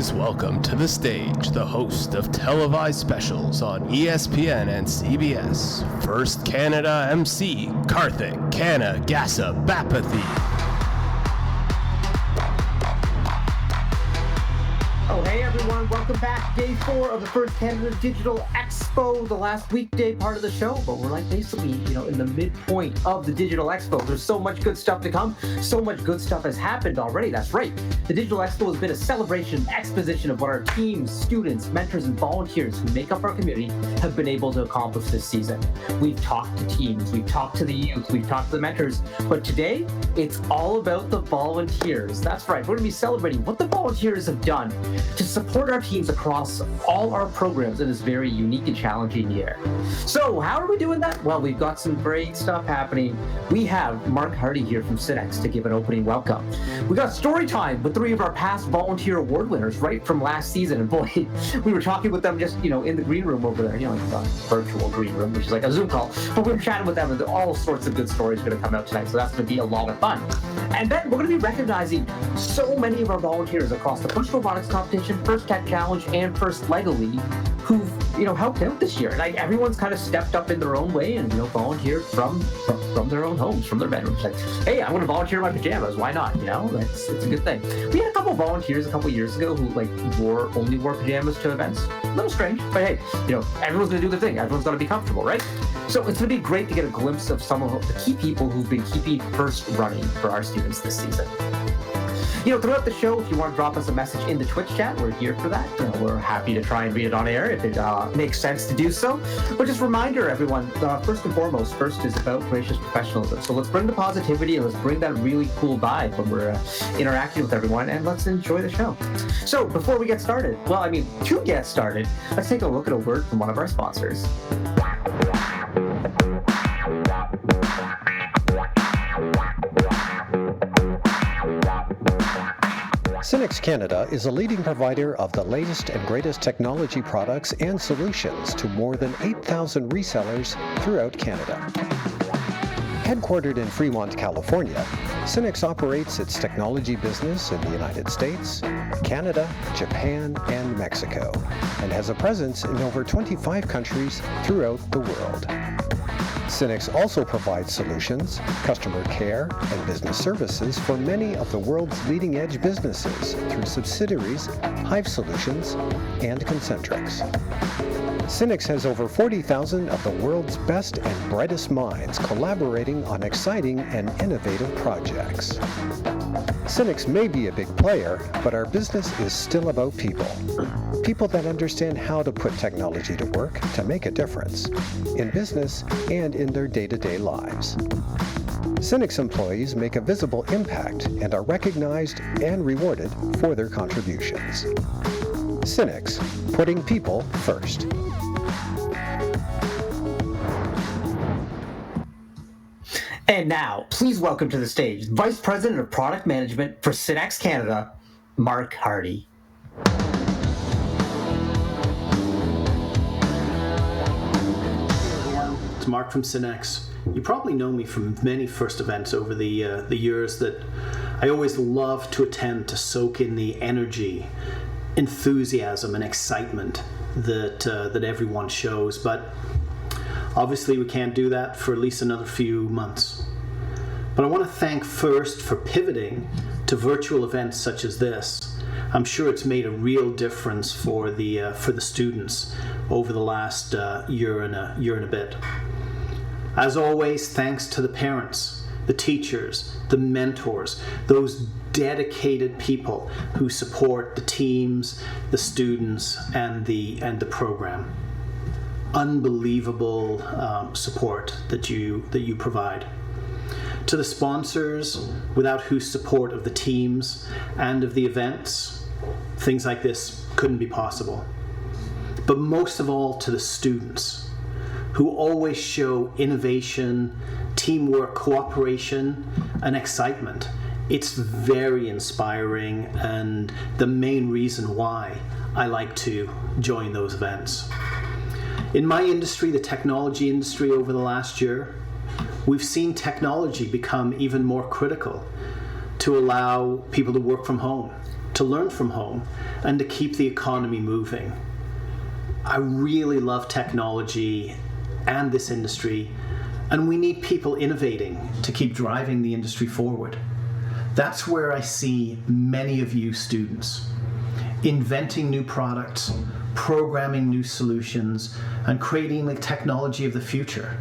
Please welcome to the stage the host of televised specials on ESPN and CBS, First Canada MC, Karthik Kanna Gasa Bapathy. Oh, hey everyone, welcome back. Day 4 of the First Canada Digital Expo, the last weekday part of the show, but we're like basically, in the midpoint of the Digital Expo. There's so much good stuff to come. So much good stuff has happened already. That's right. The Digital Expo has been a celebration, exposition of what our teams, students, mentors, and volunteers who make up our community have been able to accomplish this season. We've talked to teams, we've talked to the youth, we've talked to the mentors, but today it's all about the volunteers. That's right. We're going to be celebrating what the volunteers have done to support our teams across all our programs in this very unique and challenging year. So how are we doing that? Well, we've got some great stuff happening. We have Mark Hardy here from Cinex to give an opening welcome. We got story time with 3 of our past volunteer award winners right from last season. And boy, we were talking with them just, in the green room over there, like the virtual green room, which is like a Zoom call. But we were chatting with them and all sorts of good stories are going to come out tonight. So that's going to be a lot of fun. And then we're going to be recognizing so many of our volunteers across the Push Robotics Competition, First Tech Challenge, and First Lego League who've, helped out this year. Like everyone's kind of stepped up in their own way and, volunteered from their own homes, from their bedrooms. Like, hey, I'm going to volunteer in my pajamas. Why not? It's a good thing. We had a couple of volunteers a couple of years ago who only wore pajamas to events. A little strange, but hey, everyone's going to do their thing. Everyone's got to be comfortable, right? So it's going to be great to get a glimpse of some of the key people who've been keeping First running for our students this season. Throughout the show, if you want to drop us a message in the Twitch chat, we're here for that. We're happy to try and read it on air if it makes sense to do so. But just a reminder, everyone, first and foremost, First is about gracious professionalism. So let's bring the positivity and let's bring that really cool vibe when we're interacting with everyone, and let's enjoy the show. So before we get started, to get started, let's take a look at a word from one of our sponsors. Cinex Canada is a leading provider of the latest and greatest technology products and solutions to more than 8,000 resellers throughout Canada. Headquartered in Fremont, California, Cinex operates its technology business in the United States, Canada, Japan, and Mexico, and has a presence in over 25 countries throughout the world. Cinex also provides solutions, customer care, and business services for many of the world's leading-edge businesses through subsidiaries, Hive Solutions, and Concentrix. Cinex has over 40,000 of the world's best and brightest minds collaborating on exciting and innovative projects. Cinex may be a big player, but our business is still about people. People that understand how to put technology to work to make a difference in business and in their day-to-day lives. Cinex employees make a visible impact and are recognized and rewarded for their contributions. Cinex, putting people first. And now, please welcome to the stage, Vice President of Product Management for Cinex Canada, Mark Hardy. It's Mark from Cinex. You probably know me from many First events over the years that I always love to attend to soak in the energy, enthusiasm, and excitement that everyone shows. But obviously we can't do that for at least another few months. But I want to thank First for pivoting to virtual events such as this. I'm sure it's made a real difference for the students over the last year and a bit. As always, thanks to the parents, the teachers, the mentors, those dedicated people who support the teams, the students, and the program. Unbelievable support that you provide. To the sponsors, without whose support of the teams and of the events, things like this couldn't be possible. But most of all, to the students, who always show innovation, teamwork, cooperation, and excitement. It's very inspiring and the main reason why I like to join those events. In my industry, the technology industry, over the last year, we've seen technology become even more critical to allow people to work from home, to learn from home, and to keep the economy moving. I really love technology and this industry, and we need people innovating to keep driving the industry forward. That's where I see many of you students inventing new products, programming new solutions, and creating the technology of the future.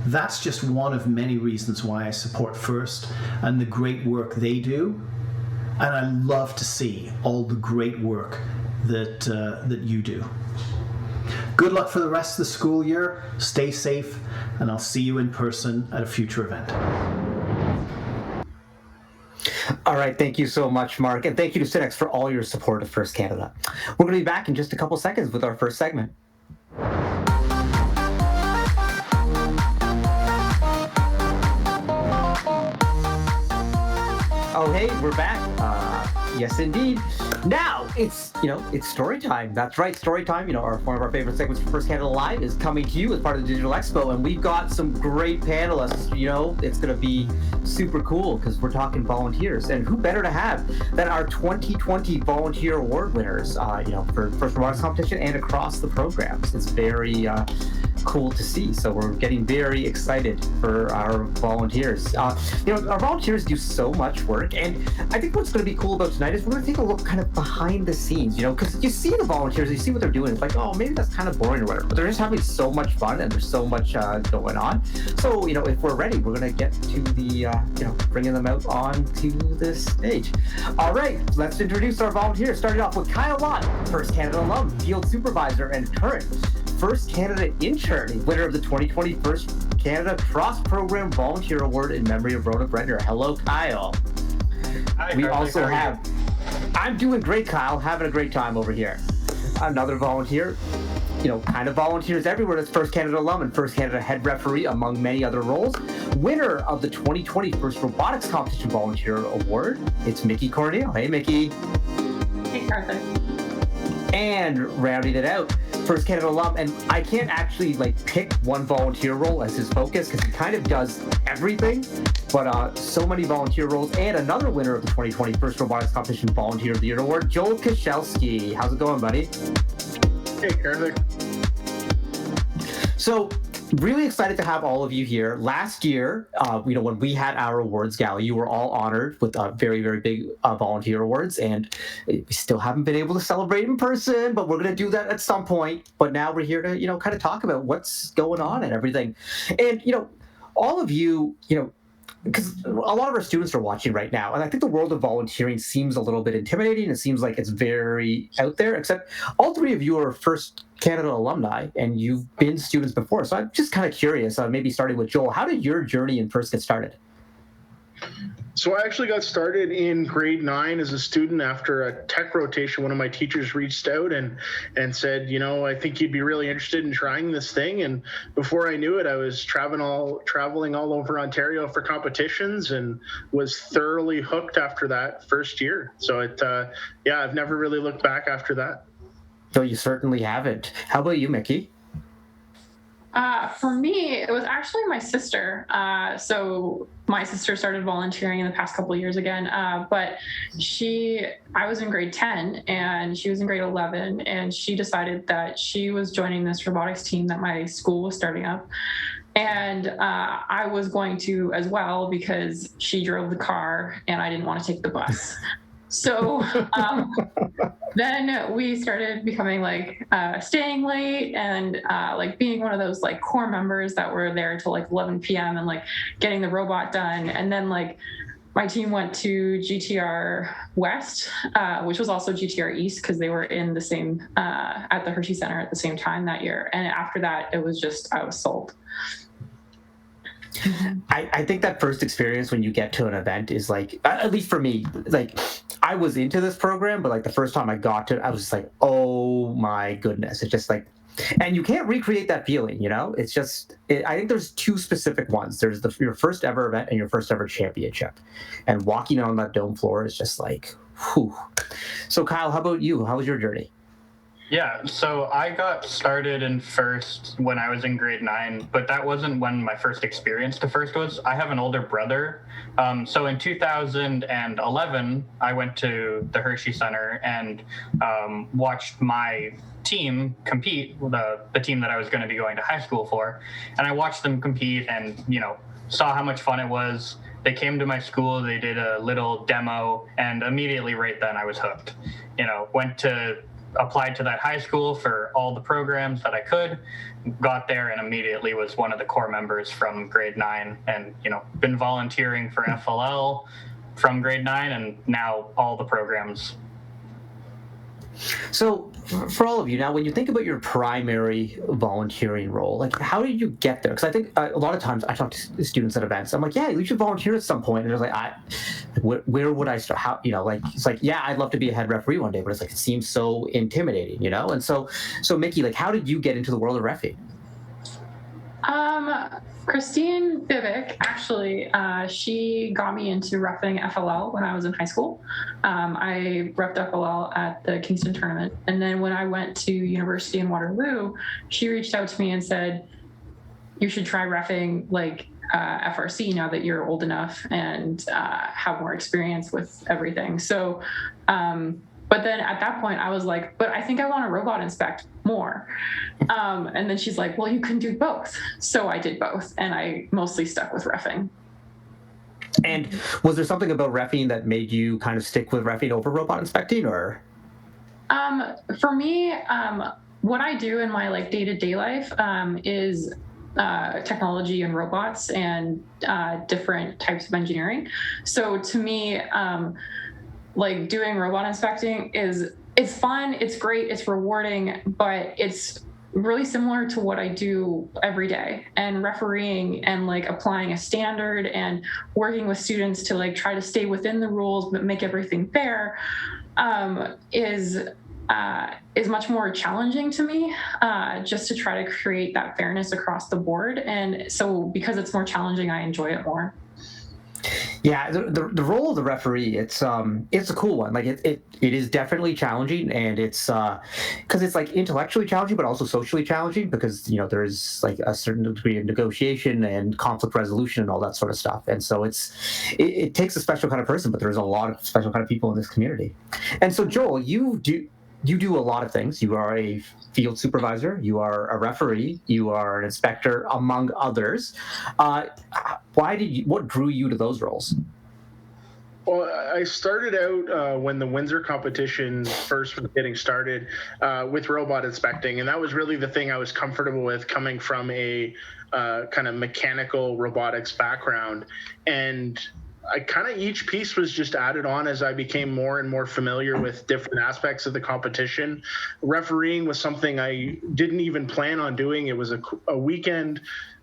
That's just one of many reasons why I support FIRST and the great work they do. And I love to see all the great work that you do. Good luck for the rest of the school year. Stay safe, and I'll see you in person at a future event. All right, thank you so much, Mark, and thank you to Cinex for all your support of FIRST Canada. We're going to be back in just a couple seconds with our first segment. Oh, hey, we're back. Yes, indeed. Now it's story time. That's right, story time. One of our favorite segments for First Canada Live is coming to you as part of the Digital Expo, and we've got some great panelists. It's going to be super cool because we're talking volunteers, and who better to have than our 2020 Volunteer Award winners? For First Robotics Competition and across the programs. It's very cool to see. So we're getting very excited for our volunteers. Our volunteers do so much work, and I think what's going to be cool about tonight is we're going to take a look kind of behind the scenes, because you see the volunteers, you see what they're doing. It's like, oh, maybe that's kind of boring or whatever, but they're just having so much fun and there's so much going on. So, if we're ready, we're going to get to the, bringing them out onto the stage. All right, let's introduce our volunteers, starting off with Kyle Lott, First Canada alum, field supervisor, and current First Canada intern, winner of the 2020 First Canada Cross-Program Volunteer Award in memory of Rhoda Brender. Hello, Kyle. Hi, we Carly, also have, I'm doing great, Kyle, having a great time over here. Another volunteer, kind of volunteers everywhere. That's First Canada alum and First Canada head referee, among many other roles. Winner of the 2020 First Robotics Competition Volunteer Award, it's Mickey Cornell. Hey, Mickey. Hey, Carly. And rounding it out, First Canada alum, and I can't actually pick one volunteer role as his focus because he kind of does everything, but so many volunteer roles, and another winner of the 2020 First Robotics Competition Volunteer of the Year Award, Joel Koszelski. How's it going, buddy? Hey, Carly. So, really excited to have all of you here. Last year, when we had our awards gala, you were all honored with very, very big volunteer awards, and we still haven't been able to celebrate in person, but we're going to do that at some point. But now we're here to, kind of talk about what's going on and everything. And, all of you, because a lot of our students are watching right now, and I think the world of volunteering seems a little bit intimidating. It seems like it's very out there, except all three of you are First Canada alumni, and you've been students before. So I'm just kind of curious, maybe starting with Joel, how did your journey in FIRST get started? So I actually got started in grade 9 as a student after a tech rotation. One of my teachers reached out and said, I think you'd be really interested in trying this thing. And before I knew it, I was traveling all over Ontario for competitions and was thoroughly hooked after that first year. So I've never really looked back after that. No, you certainly haven't. How about you, Mickey? For me, it was actually my sister. So my sister started volunteering in the past couple of years again, but I was in grade 10 and she was in grade 11, and she decided that she was joining this robotics team that my school was starting up. And I was going to as well because she drove the car and I didn't want to take the bus. So then we started becoming staying late and being one of those core members that were there until 11 p.m. and getting the robot done. And then my team went to GTR West, which was also GTR East because they were in the same at the Hershey Center at the same time that year. And after that, it was just I was sold. I think that first experience when you get to an event is at least for me, I was into this program, but the first time I got to it, I was just oh my goodness. It's just and you can't recreate that feeling, It's just, I think there's two specific ones. There's your first ever event and your first ever championship. And walking on that dome floor is just whew. So Kyle, how about you? How was your journey? Yeah, so I got started in first when I was in grade 9, but that wasn't when my first experience to first was. I have an older brother. So in 2011, I went to the Hershey Center and watched my team compete, the team that I was going to be going to high school for. And I watched them compete and, saw how much fun it was. They came to my school, they did a little demo, and immediately right then I was hooked. Applied to that high school for all the programs that I could, got there and immediately was one of the core members from grade 9 and, been volunteering for FLL from grade 9 and now all the programs. So for all of you now, when you think about your primary volunteering role, like how did you get there? Because I think a lot of times I talk to students at events. I'm like, yeah, you should volunteer at some point. And they're like, where would I start? How, it's like, yeah, I'd love to be a head referee one day, but it's like, it seems so intimidating, And so Mickey, like, how did you get into the world of reffing? Christine Bivic, actually, she got me into reffing FLL when I was in high school. I reffed FLL at the Kingston tournament. And then when I went to university in Waterloo, she reached out to me and said, you should try reffing like FRC now that you're old enough and have more experience with everything. So, but then at that point I was like, but I think I want to robot inspect more. And then she's like, well, you can do both. So I did both and I mostly stuck with reffing. And was there something about reffing that made you kind of stick with reffing over robot inspecting or? For me, what I do in my day-to-day life is technology and robots and different types of engineering. So to me, doing robot inspecting it's fun, it's great, it's rewarding, but it's really similar to what I do every day. And refereeing and applying a standard and working with students to try to stay within the rules but make everything fair is much more challenging to me, just to try to create that fairness across the board. And so because it's more challenging, I enjoy it more. Yeah, the role of the referee, it's a cool one. It is definitely challenging, and it's because it's intellectually challenging, but also socially challenging because there's a certain degree of negotiation and conflict resolution and all that sort of stuff. And so it takes a special kind of person, but there's a lot of special kind of people in this community. And so Joel, you do a lot of things. You are a field supervisor, you are a referee, you are an inspector, among others. What drew you to those roles? Well, I started out when the Windsor competition first was getting started with robot inspecting, and that was really the thing I was comfortable with coming from a kind of mechanical robotics background. And each piece was just added on as I became more and more familiar with different aspects of the competition. Refereeing was something I didn't even plan on doing. It was a weekend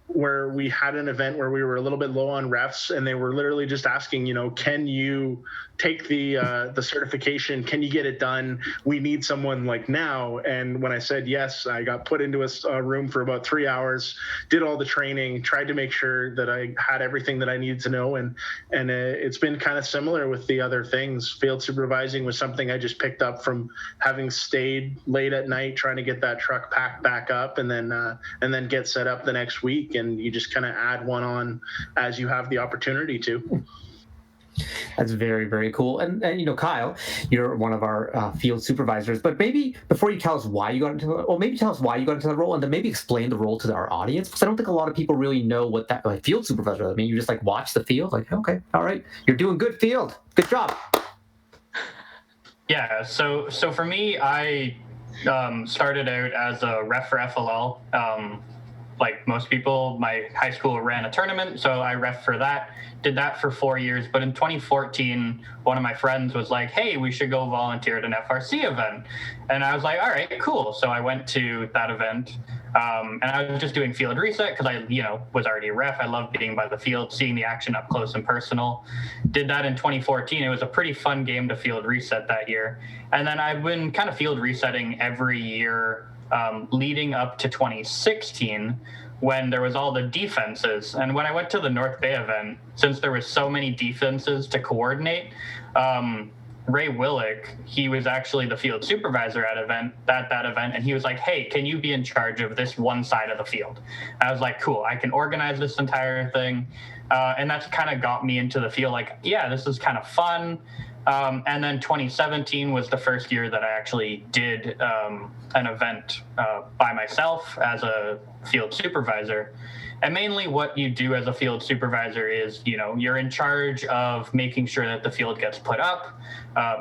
where we had an event where we were a little bit low on refs, and they were literally just asking, can you take the certification? Can you get it done? We need someone now. And when I said yes, I got put into a room for about 3 hours, did all the training, tried to make sure that I had everything that I needed to know. And it's been kind of similar with the other things. Field supervising was something I just picked up from having stayed late at night trying to get that truck packed back up and then get set up the next week. And you just kind of add one on as you have the opportunity to. That's very, very cool. And Kyle, you're one of our field supervisors. But maybe before you tell us why you got into it, or maybe tell us why you got into the role, and then maybe explain the role to our audience, because I don't think a lot of people really know what that field supervisor. I mean, you just watch the field, okay, all right, you're doing good field, good job. Yeah. So for me, I started out as a ref for FLL. Like most people, my high school ran a tournament, so I ref for that. Did that for 4 years, but in 2014, one of my friends was like, hey, we should go volunteer at an FRC event. And I was like, all right, cool. So I went to that event, and I was just doing field reset because I, was already a ref. I loved being by the field, seeing the action up close and personal. Did that in 2014. It was a pretty fun game to field reset that year. And then I've been kind of field resetting every year leading up to 2016, when there was all the defenses. And when I went to the North Bay event, since there was so many defenses to coordinate, Ray Willick, he was actually the field supervisor at that event, and he was like, "Hey, can you be in charge of this one side of the field?" I was like, "Cool, I can organize this entire thing," and that's kind of got me into the field. Like, yeah, this is kind of fun. And then 2017 was the first year that I actually did an event by myself as a field supervisor. And mainly what you do as a field supervisor is, you're in charge of making sure that the field gets put up,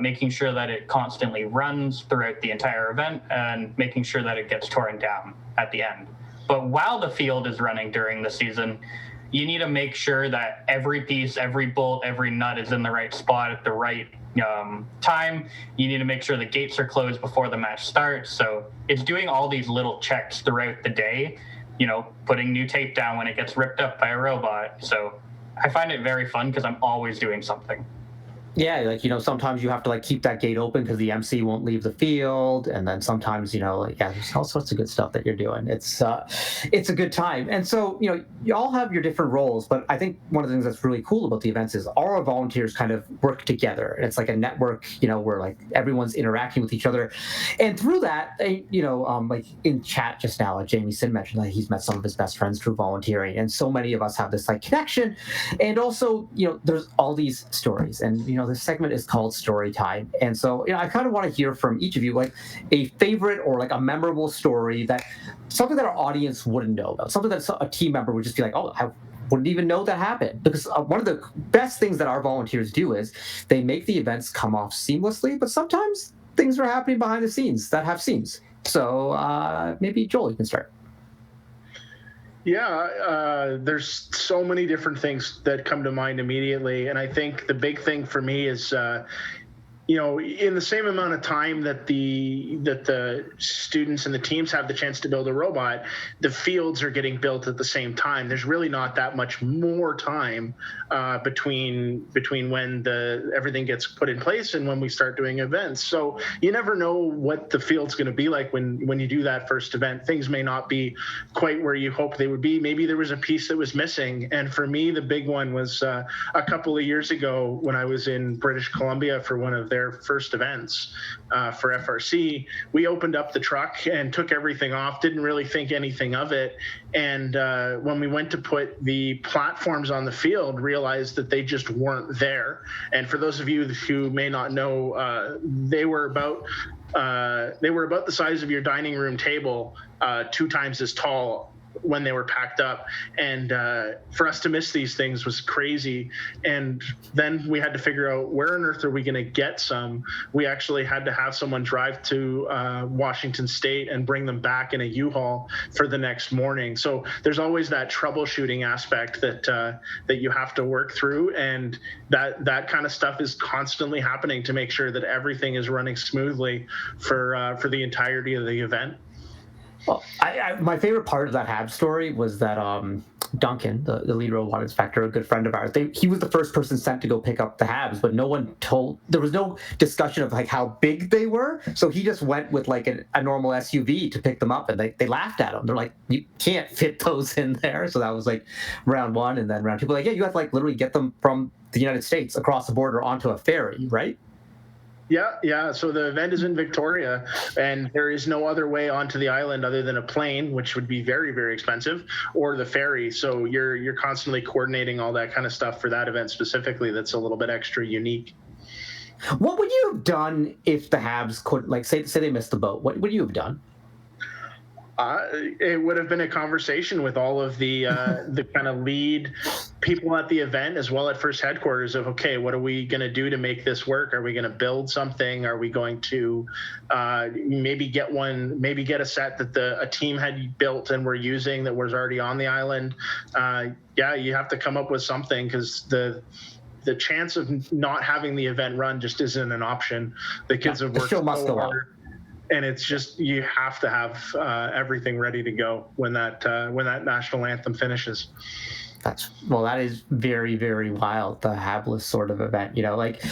making sure that it constantly runs throughout the entire event, and making sure that it gets torn down at the end. But while the field is running during the season, you need to make sure that every piece, every bolt, every nut is in the right spot at the right time. You need to make sure the gates are closed before the match starts. So it's doing all these little checks throughout the day, putting new tape down when it gets ripped up by a robot. So I find it very fun because I'm always doing something. Yeah, like, sometimes you have to like keep that gate open because the MC won't leave the field, and then sometimes, there's all sorts of good stuff that you're doing. It's a good time. And so, you all have your different roles, but I think one of the things that's really cool about the events is all our volunteers kind of work together. And it's like a network, where like everyone's interacting with each other. And through that, like in chat just now, like Jamie Sin mentioned that he's met some of his best friends through volunteering. And so many of us have this like connection. And also, there's all these stories, and, this segment is called Story Time. And so, I kind of want to hear from each of you, like a favorite or like a memorable story, that something that our audience wouldn't know about, something that a team member would just be like, oh, I wouldn't even know that happened. Because one of the best things that our volunteers do is they make the events come off seamlessly, but sometimes things are happening behind the scenes that have seams. So maybe Joel, you can start. Yeah, there's so many different things that come to mind immediately. And I think the big thing for me is, in the same amount of time that the students and the teams have the chance to build a robot, the fields are getting built at the same time. There's really not that much more time between when everything gets put in place and when we start doing events. So you never know what the field's going to be like when you do that first event. Things may not be quite where you hope they would be. Maybe there was a piece that was missing. And for me, the big one was a couple of years ago when I was in British Columbia for one of their first events for FRC. We opened up the truck and took everything off, didn't really think anything of it. And when we went to put the platforms on the field, realized that they just weren't there. And for those of you who may not know, they were about the size of your dining room table, 2 times as tall when they were packed up. And for us to miss these things was crazy. And then we had to figure out, where on earth are we going to get some? We actually had to have someone drive to Washington State and bring them back in a U-Haul for the next morning. So there's always that troubleshooting aspect that you have to work through, and that kind of stuff is constantly happening to make sure that everything is running smoothly for the entirety of the event. Well, my favorite part of that Habs story was that Duncan, the lead robot inspector, a good friend of ours, he was the first person sent to go pick up the Habs, but there was no discussion of like how big they were. So he just went with like a normal SUV to pick them up, and they laughed at him. They're like, you can't fit those in there. So that was like round 1, and then round 2, like, yeah, you have to like literally get them from the United States across the border onto a ferry, right? Yeah. So the event is in Victoria, and there is no other way onto the island other than a plane, which would be very, very expensive, or the ferry. So you're constantly coordinating all that kind of stuff for that event specifically. That's a little bit extra unique. What would you have done if the Habs could, like, say they missed the boat? What would you have done? It would have been a conversation with all of the kind of lead people at the event, as well at first headquarters, of, okay, what are we going to do to make this work? Are we going to build something? Are we going to maybe get a set that a team had built and were using that was already on the island? You have to come up with something, because the chance of not having the event run just isn't an option. The kids have worked so hard. And it's just, you have to have everything ready to go when that national anthem finishes. That is very, very wild, the Habless sort of event. Like,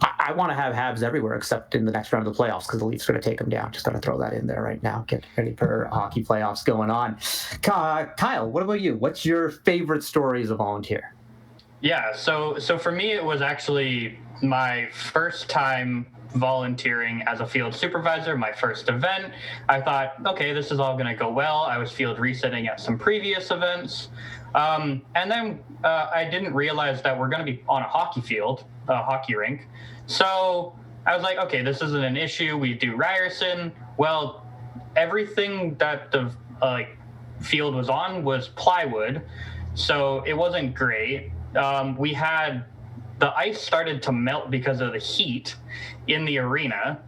I want to have Habs everywhere except in the next round of the playoffs, because the Leafs are going to take them down. Just got to throw that in there right now. Get ready for hockey playoffs going on. Kyle, what about you? What's your favorite story as a volunteer? Yeah, so for me, it was actually my first time volunteering as a field supervisor, my first event. I thought, okay, this is all going to go well. I was field resetting at some previous events. And then I didn't realize that we're going to be on a hockey field, a hockey rink. So I was like, okay, this isn't an issue. We do Ryerson. Well, everything that the field was on was plywood, so it wasn't great. We had the ice started to melt because of the heat in the arena.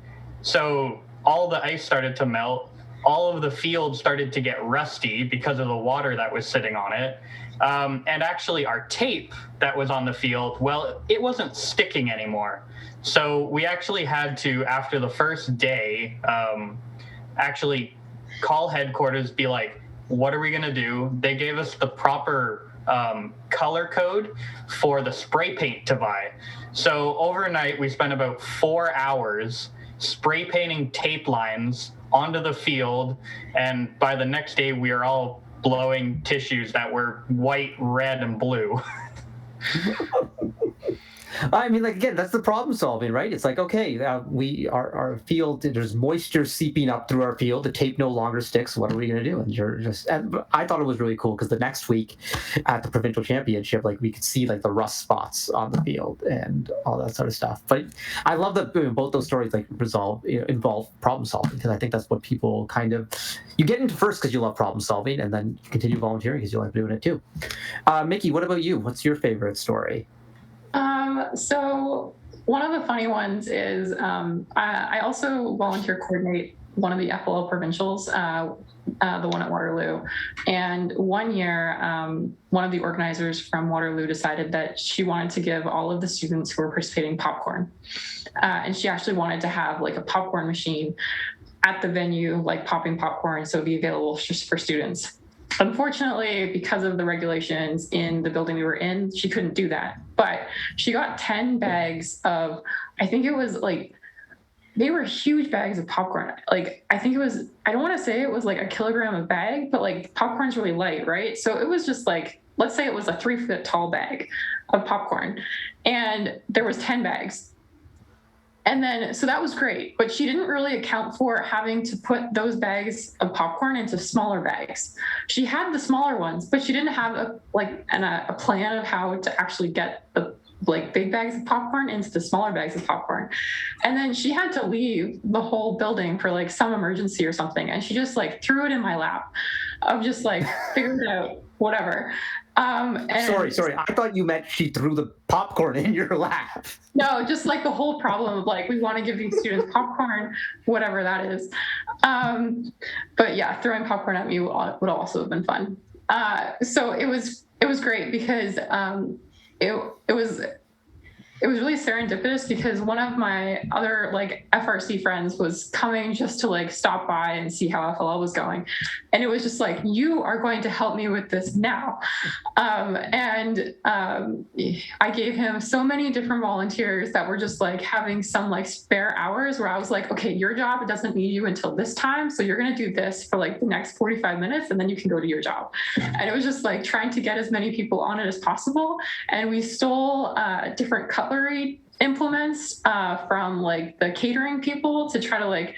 So all the ice started to melt. All of the field started to get rusty because of the water that was sitting on it. And actually our tape that was on the field, well, it wasn't sticking anymore. So we actually had to, after the first day, actually call headquarters, be like, what are we going to do? They gave us the proper color code for the spray paint to buy. So overnight, we spent about 4 hours spray painting tape lines onto the field. And by the next day, we are all blowing tissues that were white, red, and blue. I mean, like, again, that's the problem solving, right? It's like, okay, our field, there's moisture seeping up through our field. The tape no longer sticks. What are we going to do? And I thought it was really cool because the next week at the provincial championship, like, we could see like the rust spots on the field and all that sort of stuff. But I love that both those stories like involve problem solving, because I think that's what people kind of, you get into first because you love problem solving, and then you continue volunteering because you like doing it too. Mickey, what about you? What's your favorite story? So one of the funny ones is I also volunteer coordinate one of the FLL provincials, the one at Waterloo. And one year, one of the organizers from Waterloo decided that she wanted to give all of the students who were participating popcorn. And she actually wanted to have like a popcorn machine at the venue, like popping popcorn, so it'd be available just for students. Unfortunately, because of the regulations in the building we were in, she couldn't do that. But she got 10 bags of, I think it was like, they were huge bags of popcorn. Like, I think it was, I don't want to say it was like a kilogram a bag, but like popcorn's really light, right? So it was just like, let's say it was a 3-foot tall bag of popcorn, and there was 10 bags. And then, so that was great, but she didn't really account for having to put those bags of popcorn into smaller bags. She had the smaller ones, but she didn't have a plan of how to actually get the like big bags of popcorn into the smaller bags of popcorn. And then she had to leave the whole building for like some emergency or something. And she just like threw it in my lap. I'm just like, figured it out, whatever. Sorry. I thought you meant she threw the popcorn in your lap. No, just like the whole problem of like, we want to give these students popcorn, whatever that is. But yeah, throwing popcorn at me would also have been fun. So it was great because it was really serendipitous, because one of my other like FRC friends was coming just to like stop by and see how FLL was going. And it was just like, you are going to help me with this now. I gave him so many different volunteers that were just like having some like spare hours where I was like, okay, your job doesn't need you until this time. So you're going to do this for like the next 45 minutes and then you can go to your job. And it was just like trying to get as many people on it as possible. And we stole different cutlery implements from like the catering people to try to like,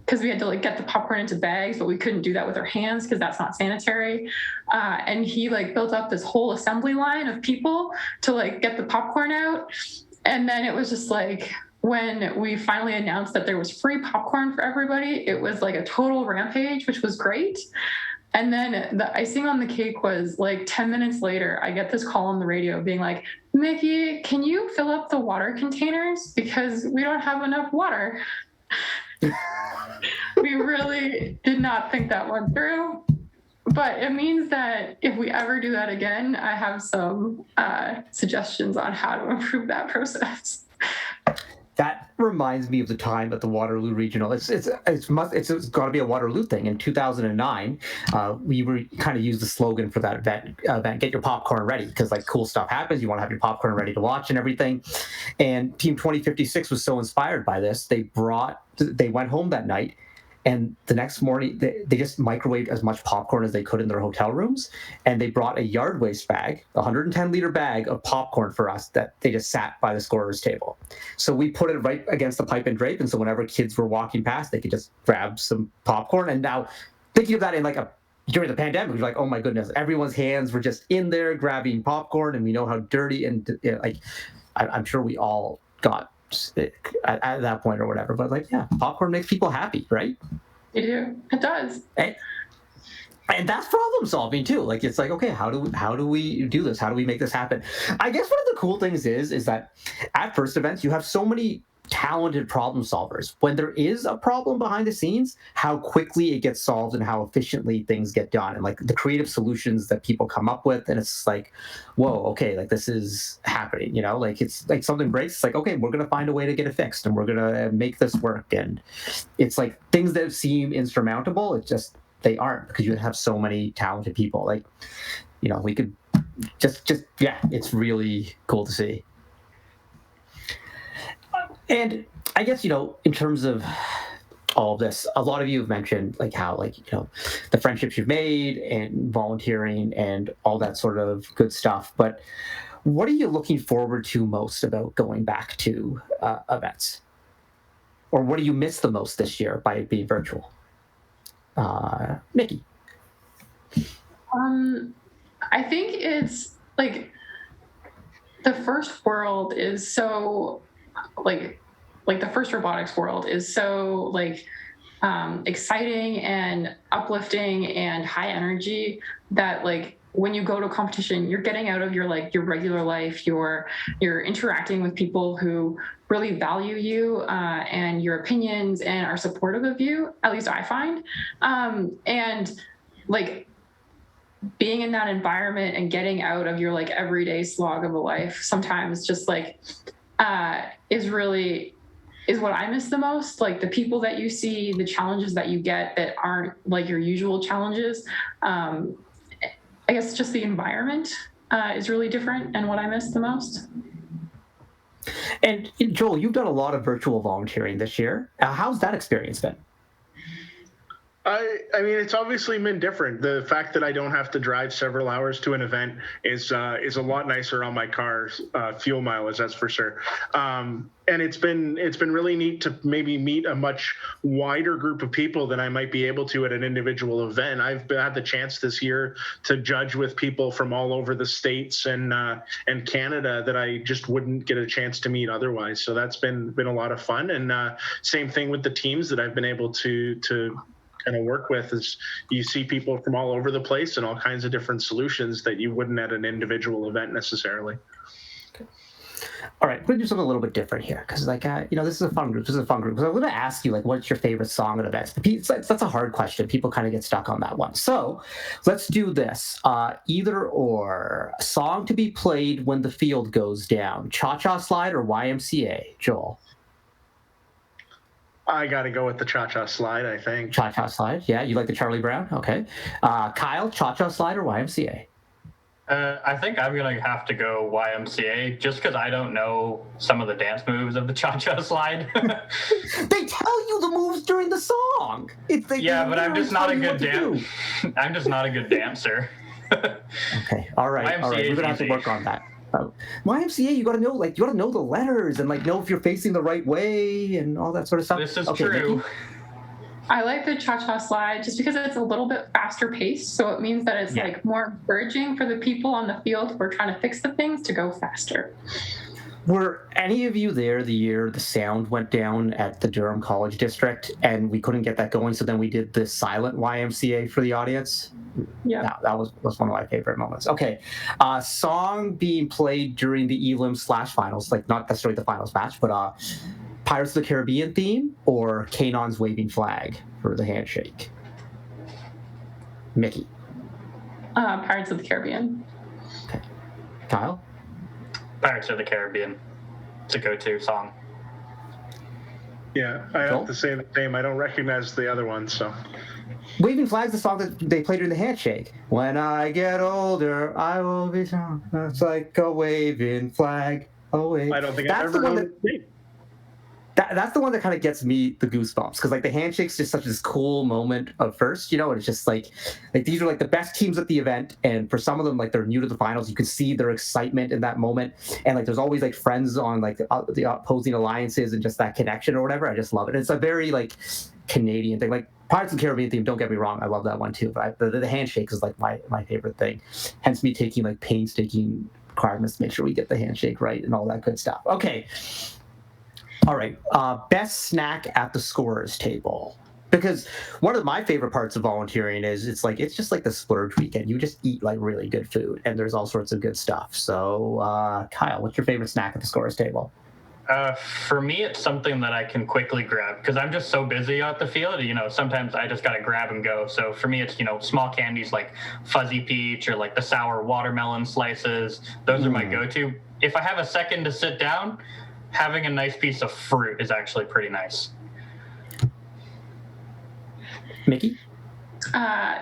because we had to like get the popcorn into bags, but we couldn't do that with our hands because that's not sanitary. And he like built up this whole assembly line of people to like get the popcorn out. And then it was just like, when we finally announced that there was free popcorn for everybody, it was like a total rampage, which was great. And then the icing on the cake was like 10 minutes later, I get this call on the radio being like, Mickey, can you fill up the water containers? Because we don't have enough water. We really did not think that one through. But it means that if we ever do that again, I have some suggestions on how to improve that process. That reminds me of the time at the Waterloo Regional. It's got to be a Waterloo thing. In 2009, we were kind of used the slogan for that event, get your popcorn ready, because like cool stuff happens. You want to have your popcorn ready to watch and everything. And Team 2056 was so inspired by this, they went home that night And the next morning, they just microwaved as much popcorn as they could in their hotel rooms. And they brought a yard waste bag, a 110-liter bag of popcorn for us that they just sat by the scorer's table. So we put it right against the pipe and drape. And so whenever kids were walking past, they could just grab some popcorn. And now thinking of that in like during the pandemic, you're like, oh my goodness, everyone's hands were just in there grabbing popcorn. And we know how dirty and I'm sure we all got sick at that point or whatever, but like, yeah, popcorn makes people happy, right? It does. And that's problem solving too. Like, it's like, okay, how do we do this? How do we make this happen? I guess one of the cool things is that at first events you have so many talented problem solvers. When there is a problem behind the scenes, how quickly it gets solved and how efficiently things get done, and like the creative solutions that people come up with. And it's like, whoa, okay, like this is happening, like it's like something breaks. It's like, okay, we're going to find a way to get it fixed and we're going to make this work. And it's like things that seem insurmountable, it's just, they aren't, because you have so many talented people. Like, we could just yeah, it's really cool to see. And I guess, in terms of all of this, a lot of you have mentioned like how, like, the friendships you've made and volunteering and all that sort of good stuff. But what are you looking forward to most about going back to events? Or what do you miss the most this year by it being virtual? Nikki. I think it's like the first world is so like the first robotics world is so exciting and uplifting and high energy that like when you go to a competition, you're getting out of your regular life, you're interacting with people who really value you and your opinions and are supportive of you, at least I find. And like being in that environment and getting out of your like everyday slog of a life sometimes just like is what I miss the most. Like the people that you see, the challenges that you get that aren't like your usual challenges. I guess just the environment is really different and what I miss the most. And Joel, you've done a lot of virtual volunteering this year. How's that experience been? I mean, it's obviously been different. The fact that I don't have to drive several hours to an event is a lot nicer on my car's fuel mileage, that's for sure. And it's been really neat to maybe meet a much wider group of people than I might be able to at an individual event. I've had the chance this year to judge with people from all over the States and Canada that I just wouldn't get a chance to meet otherwise. So that's been a lot of fun. And same thing with the teams that I've been able to kind of work with, is you see people from all over the place and all kinds of different solutions that you wouldn't at an individual event necessarily. Okay. All right, we're going to do something a little bit different here, because this is a fun group. So I'm going to ask you, like, what's your favorite song at events? That's a hard question. People kind of get stuck on that one. So let's do this. Either or. A song to be played when the field goes down. Cha-Cha Slide or YMCA? Joel? I got to go with the Cha-Cha Slide, I think. Cha-Cha Slide, yeah. You like the Charlie Brown? Okay. Kyle, Cha-Cha Slide or YMCA? I think I'm going to have to go YMCA just because I don't know some of the dance moves of the Cha-Cha Slide. They tell you the moves during the song. But I'm just not a good dancer. I'm just not a good dancer. Okay, all right. We're going to have to work on that. YMCA, you got to know the letters and like know if you're facing the right way and all that sort of stuff. This is true. Nikki? I like the Cha-Cha Slide just because it's a little bit faster paced, so it means that it's like more encouraging for the people on the field who are trying to fix the things to go faster. Were any of you there the year the sound went down at the Durham College District and we couldn't get that going, so then we did the silent YMCA for the audience? Yeah. That was one of my favorite moments. Okay. Song being played during the Elim/finals, like not necessarily the finals match, but Pirates of the Caribbean theme or Kanon's Waving Flag for the handshake? Mickey? Pirates of the Caribbean. Okay. Kyle? Pirates of the Caribbean. It's a go-to song. Yeah, I have to say the same. I don't recognize the other one, so. Waving Flag's the song that they played during the handshake. When I get older, I will be strong. It's like a waving flag. Oh, wait. I don't think I've ever known it. that's the one that kind of gets me the goosebumps, because like the handshake's just such this cool moment of first, and it's just like these are like the best teams at the event, and for some of them, like they're new to the finals, you can see their excitement in that moment, and like there's always like friends on like the opposing alliances and just that connection or whatever. I just love it. It's a very like Canadian thing, like Pirates of the Caribbean theme. Don't get me wrong, I love that one too, but the handshake is like my favorite thing. Hence me taking like painstaking requirements to make sure we get the handshake right and all that good stuff. Okay. All right, best snack at the scorer's table. Because one of my favorite parts of volunteering is it's just like the splurge weekend. You just eat like really good food, and there's all sorts of good stuff. So, Kyle, what's your favorite snack at the scorer's table? For me, it's something that I can quickly grab because I'm just so busy out the field. Sometimes I just got to grab and go. So for me, it's, small candies like fuzzy peach or like the sour watermelon slices. Those are my go-to. If I have a second to sit down, having a nice piece of fruit is actually pretty nice. Mickey?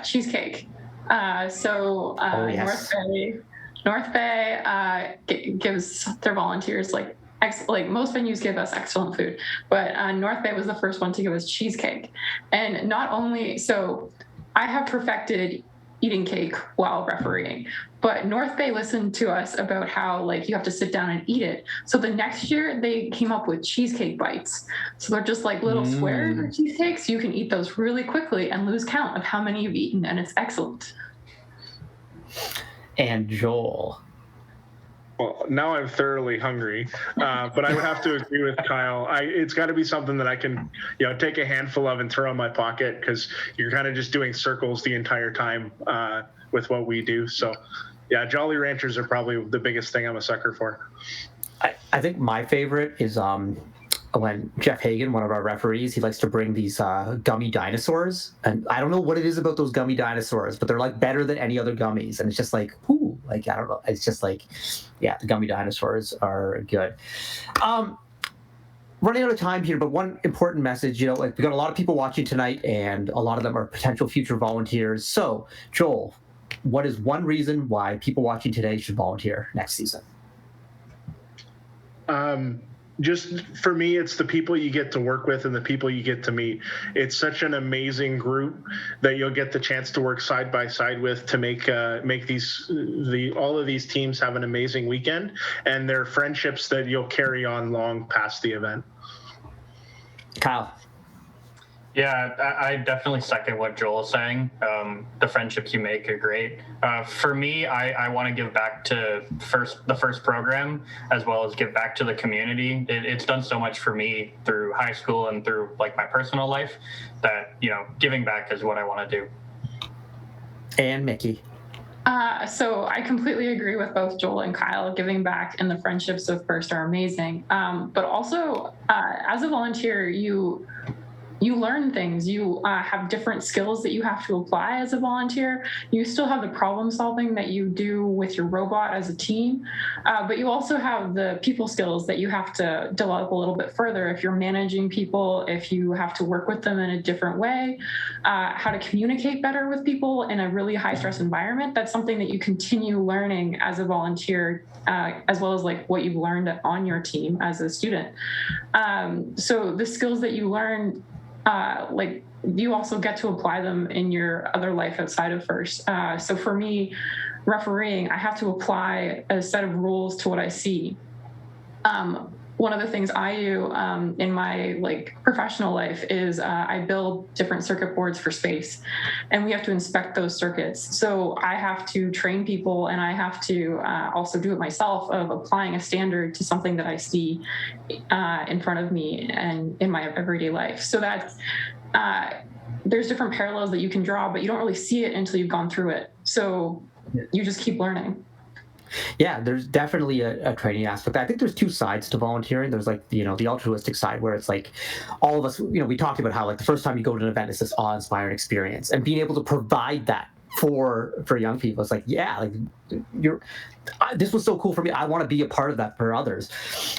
Cheesecake. Yes. North Bay gives their volunteers like most venues give us excellent food, but North Bay was the first one to give us cheesecake. And not only so, I have perfected eating cake while refereeing, but North Bay listened to us about how like you have to sit down and eat it. So the next year they came up with cheesecake bites. So they're just like little squares of cheesecakes. You can eat those really quickly and lose count of how many you've eaten, and it's excellent. And Joel. Well, now I'm thoroughly hungry, but I would have to agree with Kyle. It's got to be something that I can, take a handful of and throw in my pocket, because you're kind of just doing circles the entire time with what we do. So, yeah, Jolly Ranchers are probably the biggest thing I'm a sucker for. I think my favorite is when Jeff Hagan, one of our referees, he likes to bring these gummy dinosaurs. And I don't know what it is about those gummy dinosaurs, but they're like better than any other gummies. And it's just like, ooh, like, I don't know. It's just like, yeah, the gummy dinosaurs are good. Running out of time here, but one important message, like we got a lot of people watching tonight, and a lot of them are potential future volunteers. So, Joel, what is one reason why people watching today should volunteer next season? Just for me, it's the people you get to work with and the people you get to meet. It's such an amazing group that you'll get the chance to work side by side with to make all of these teams have an amazing weekend, and they're friendships that you'll carry on long past the event. Kyle. Yeah, I definitely second what Joel is saying. The friendships you make are great. For me, I want to give back to the first program, as well as give back to the community. It's done so much for me through high school and through like my personal life that, giving back is what I want to do. And Mickey. So I completely agree with both Joel and Kyle. Giving back and the friendships of First are amazing. But also, as a volunteer, you learn things. You have different skills that you have to apply as a volunteer. You still have the problem solving that you do with your robot as a team, but you also have the people skills that you have to develop a little bit further. If you're managing people, if you have to work with them in a different way, how to communicate better with people in a really high stress environment, that's something that you continue learning as a volunteer, as well as like what you've learned on your team as a student. So the skills that you learn, like you also get to apply them in your other life outside of First. So for me, refereeing, I have to apply a set of rules to what I see. One of the things I do in my professional life is I build different circuit boards for space, and we have to inspect those circuits. So I have to train people, and I have to also do it myself of applying a standard to something that I see in front of me and in my everyday life. So that's there's different parallels that you can draw, but you don't really see it until you've gone through it. So you just keep learning. Yeah, there's definitely a training aspect. I think there's two sides to volunteering. There's the altruistic side, where it's like all of us, we talked about how the first time you go to an event, it's this awe-inspiring experience, and being able to provide that for young people. It's this was so cool for me. I want to be a part of that for others.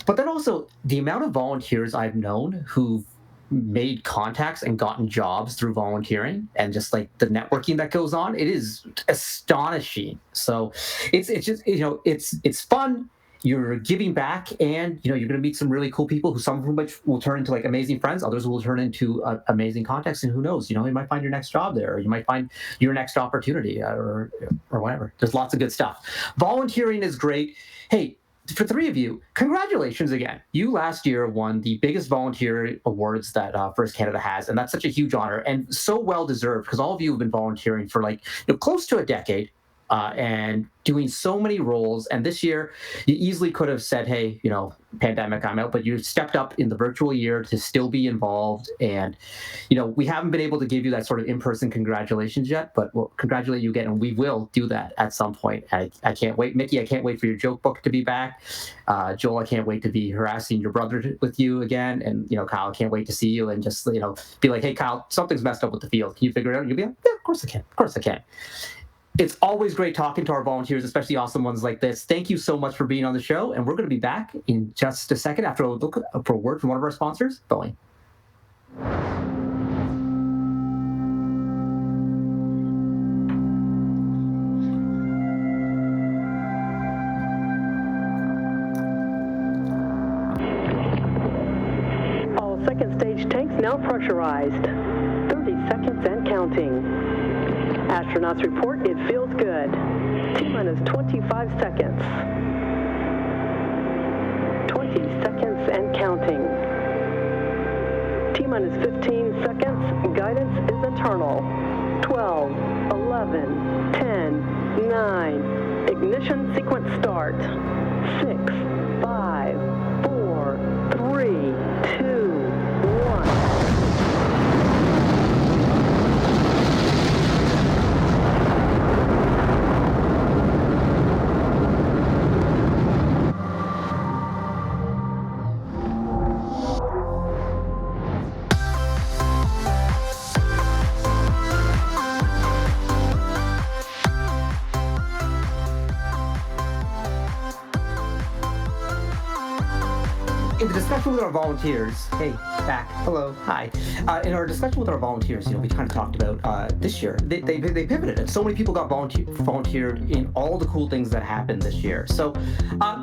But then also the amount of volunteers I've known who've made contacts and gotten jobs through volunteering, and just the networking that goes on, it is astonishing. So it's just it's fun. you're giving back, and you're going to meet some really cool people who some of whom will turn into like amazing friends, others will turn into amazing contacts, and who knows, you might find your next job there, or you might find your next opportunity, or whatever. There's lots of good stuff. Volunteering is great. Hey, for three of you, congratulations again. You last year won the biggest volunteer awards that First Canada has, and that's such a huge honor and so well deserved, because all of you have been volunteering for close to a decade. And doing so many roles. And this year, you easily could have said, hey, pandemic, I'm out. But you stepped up in the virtual year to still be involved. And, we haven't been able to give you that sort of in-person congratulations yet, but we'll congratulate you again. And we will do that at some point. I can't wait. Mickey, I can't wait for your joke book to be back. Joel, I can't wait to be harassing your brother with you again. And, Kyle, I can't wait to see you and just, be like, hey, Kyle, something's messed up with the field. Can you figure it out? And you'll be like, yeah, of course I can. Of course I can. It's always great talking to our volunteers, especially awesome ones like this. Thank you so much for being on the show. And we're going to be back in just a second after a look for a word from one of our sponsors, Boeing. All second stage tanks now pressurized. 30 seconds and counting. Astronauts report it feels good. T-minus 25 seconds. 20 seconds and counting. T-minus 15 seconds. Guidance is internal. 12, 11, 10, 9. Ignition sequence start. 6, 5, 4, 3, 2, 1. In the discussion with our volunteers, hey, back, hello, hi. In our discussion with our volunteers, we kind of talked about this year. They pivoted, and so many people got volunteered in all the cool things that happened this year. So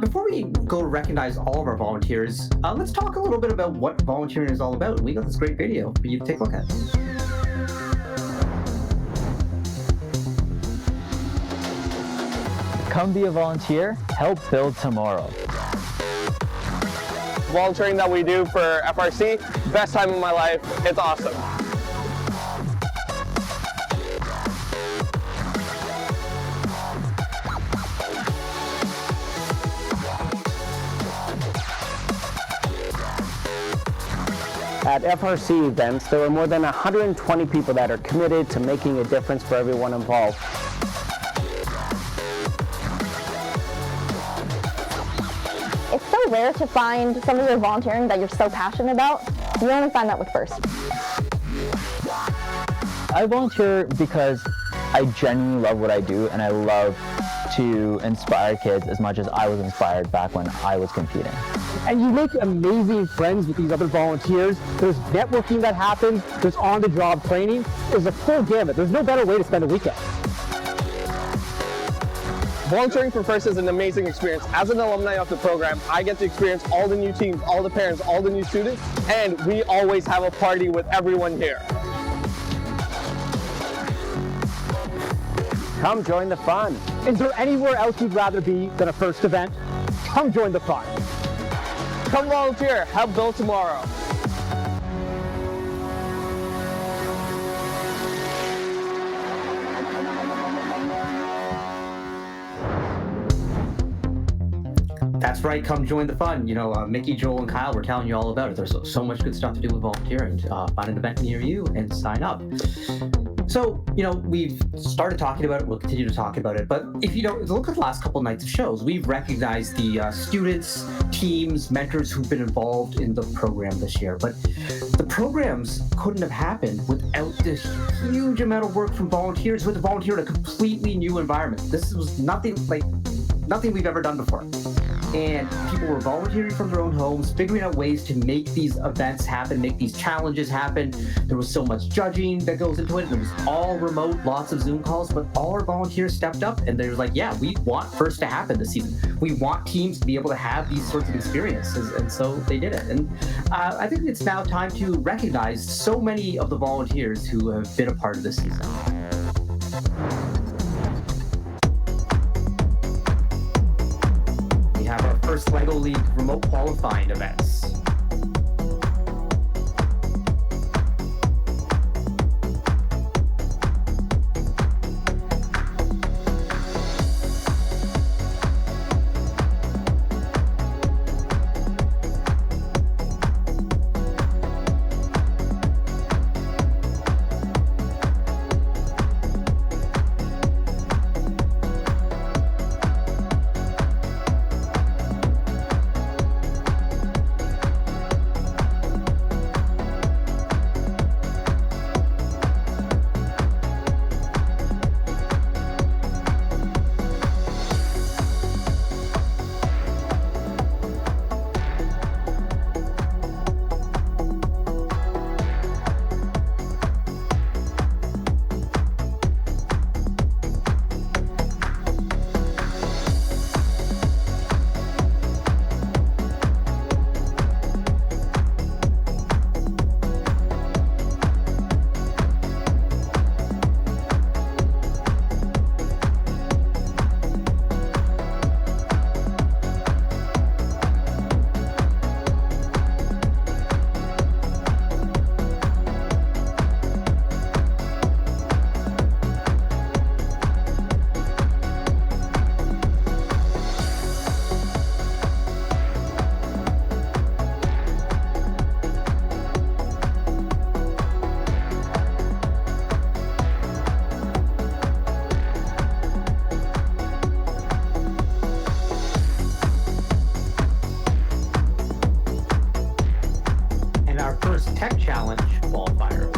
before we go to recognize all of our volunteers, let's talk a little bit about what volunteering is all about. We got this great video for you to take a look at. Come be a volunteer, help build tomorrow. Volunteering that we do for FRC, best time of my life. It's awesome. At FRC events, there were more than 120 people that are committed to making a difference for everyone involved. It's so rare to find some of your volunteering that you're so passionate about. You only find that with First. I volunteer because I genuinely love what I do, and I love to inspire kids as much as I was inspired back when I was competing. And you make amazing friends with these other volunteers. There's networking that happens. There's on-the-job training. There's a full gamut. There's no better way to spend a weekend. Volunteering for First is an amazing experience. As an alumni of the program, I get to experience all the new teams, all the parents, all the new students, and we always have a party with everyone here. Come join the fun. Is there anywhere else you'd rather be than a First event? Come join the fun. Come volunteer, help build tomorrow. That's right, come join the fun. Mickey, Joel, and Kyle were telling you all about it. There's so much good stuff to do with volunteering. Find an event near you and sign up. So, we've started talking about it. We'll continue to talk about it. But if you look at the last couple of nights of shows, we've recognized the students, teams, mentors who've been involved in the program this year. But the programs couldn't have happened without this huge amount of work from volunteers who had to volunteer in a completely new environment. This was nothing we've ever done before. and people were volunteering from their own homes, figuring out ways to make these events happen, make these challenges happen. There was so much judging that goes into it. It was all remote, lots of Zoom calls, but all our volunteers stepped up and they're like, yeah, we want FIRST to happen this season. We want teams to be able to have these sorts of experiences, and so they did it. And I think it's now time to recognize so many of the volunteers who have been a part of this season. We have our first LEGO League remote qualifying events. Tech Challenge qualifiers.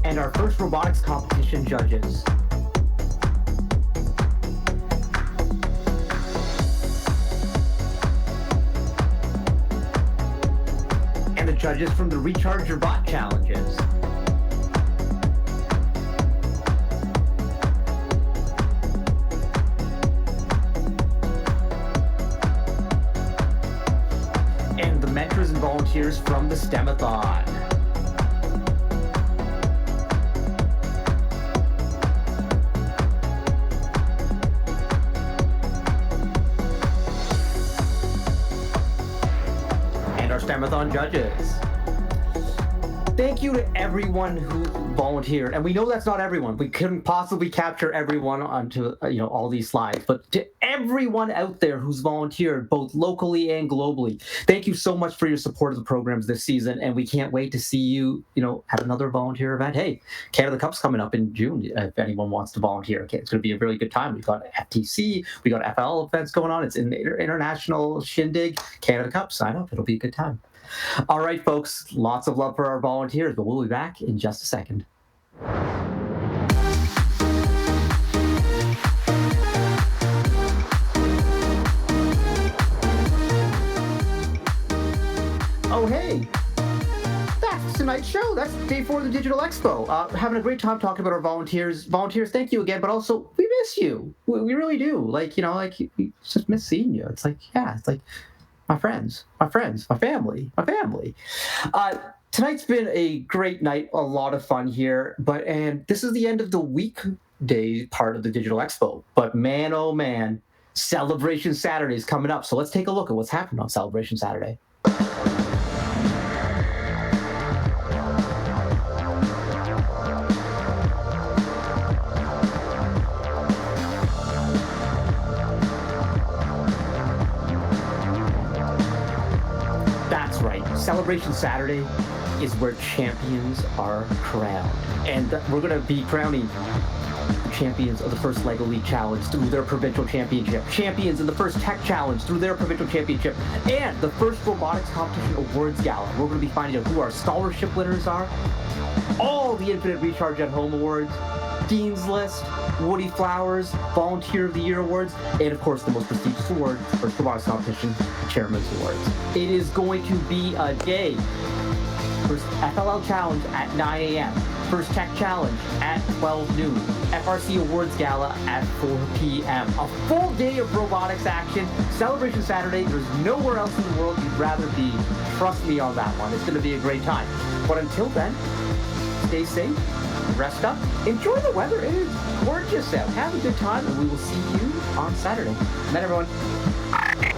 And our first robotics competition judges. And the judges from the Recharge Your Bot challenges. And the mentors and volunteers from the STEMathon. STEMathon judges. Thank you to everyone who volunteered, and we know that's not everyone. We couldn't possibly capture everyone onto all these slides, but to everyone out there who's volunteered, both locally and globally, thank you so much for your support of the programs this season, and we can't wait to see you, at another volunteer event. Hey, Canada Cup's coming up in June. If anyone wants to volunteer, okay, it's going to be a really good time. We've got FTC, we got FL events going on. It's an international shindig. Canada Cup, sign up. It'll be a good time. All right, folks, lots of love for our volunteers, but we'll be back in just a second. Oh, hey, that's tonight's show. That's day 4 of the Digital Expo. Having a great time talking about our volunteers. Volunteers, thank you again, but also we miss you. We really do. We just miss seeing you. It's like my friends, my family. Tonight's been a great night, a lot of fun here, and this is the end of the weekday part of the Digital Expo. But man, oh man, Celebration Saturday is coming up. So let's take a look at what's happened on Celebration Saturday. That's right. Celebration Saturday is where champions are crowned. And we're going to be crowning champions of the first LEGO League Challenge through their provincial championship, champions in the first Tech Challenge through their provincial championship, and the first robotics competition awards gala. We're going to be finding out who our scholarship winners are, all the Infinite Recharge at Home awards, Dean's List, Woody Flowers, Volunteer of the Year awards, and of course the most prestigious award, First Robotics Competition, Chairman's Awards. It is going to be a day. First FLL Challenge at 9 a.m. First Tech Challenge at 12 noon. FRC Awards Gala at 4 p.m. A full day of robotics action. Celebration Saturday. There's nowhere else in the world you'd rather be. Trust me on that one. It's going to be a great time. But until then, stay safe, rest up, enjoy the weather. It is gorgeous out. Have a good time, and we will see you on Saturday. Good night, everyone.